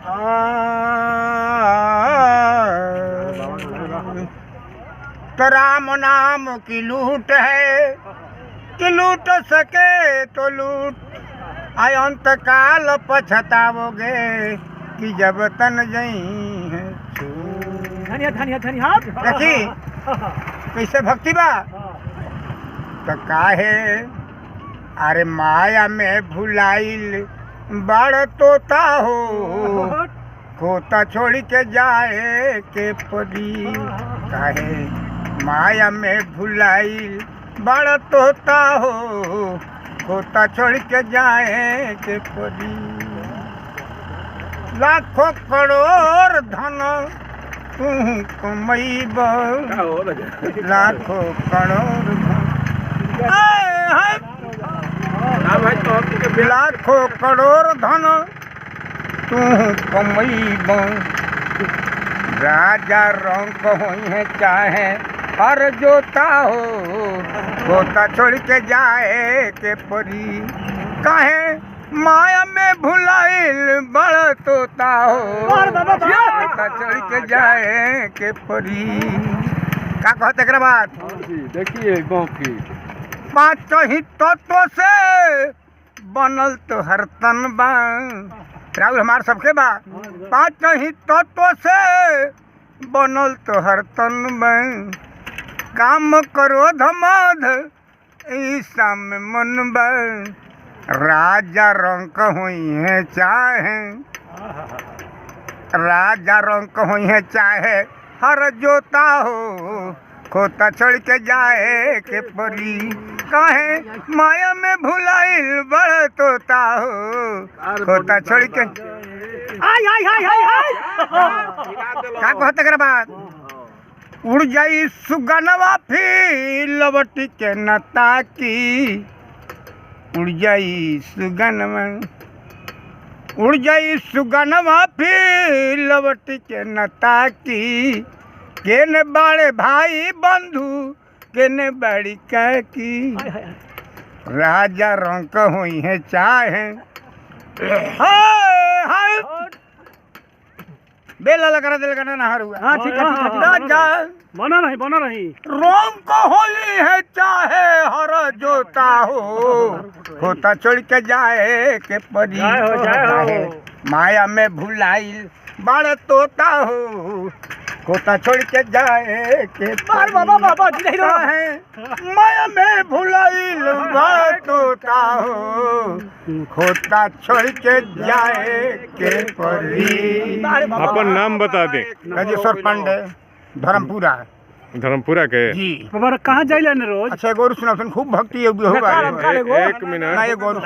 तो राम नाम की लूट है कि लूट सके तो लूट, अंत काल पछताओगे कि जब तन जई है। देखी कैसे भक्ति बा। तो काहे अरे माया में भुलाइल बड़ तोता हो, खोता छोड़ के जाए के परी। काहे माया में भुलाइल बड़ तोता हो, खोता छोड़ के जाए के परी। लाखों करोड़ धन तू कमैब, लाखों करोड़ धन लाखों करोड़ धन तू कमैब। राजा रंग होई है चाहे हर जोता हो, गोता छोड़ के जाए के परी। काहे माया में भुलाइल बड़ तोता हो, गोता छोड़ के जाए के परी। का कहते एकरा बात देखिए गाँव की पाँच ही तत्व से बनल तो हर तन बा। राहुल हमार सबके बा। पाँच ही तत्व से बनल तो हर तन बा। काम करो धमध ईसा में मन बा। राजा रंग हुई है चाहे, राजा रंग हुई है चाहे हर जोता हो, खोता छोड़ के जाए के परी। काहे माया में भुलाइल बड़ तोता हो, खोता छोड़ के हाय हाय हाय हाय हाय। का कहते कर बात उड़ जाई सुगनवा फिर लवट के नता की। उड़ जाई सुगनवा, उड़ जाई सुगनवा फिर लवट के नता की। केने बड़े भाई बंधु केने बड़ी की। राजा रंग हुई है चाहे हाय हाय बेला लगा दिल का ना हुआ। हाँ ठीक है राजा बना रही रंग होली है चाहे हर जोता हो, खोता छोड़ के जाए के परी। माया में भुलाइल बड़ तोता हो, खोता छोड़ के जाए के परी। है माया में भुलाइल बड़ तोता हो, खोता छोड़ के जाए के परी। अपन नाम बता दे। राजेश्वर पांडे, धर्मपुरा। धर्मपुरा के जी। बाबा कहाँ जाइले न रोज? अच्छा गोरु सुना खूब भक्ति होगा। एक मिनट ना ये गोरु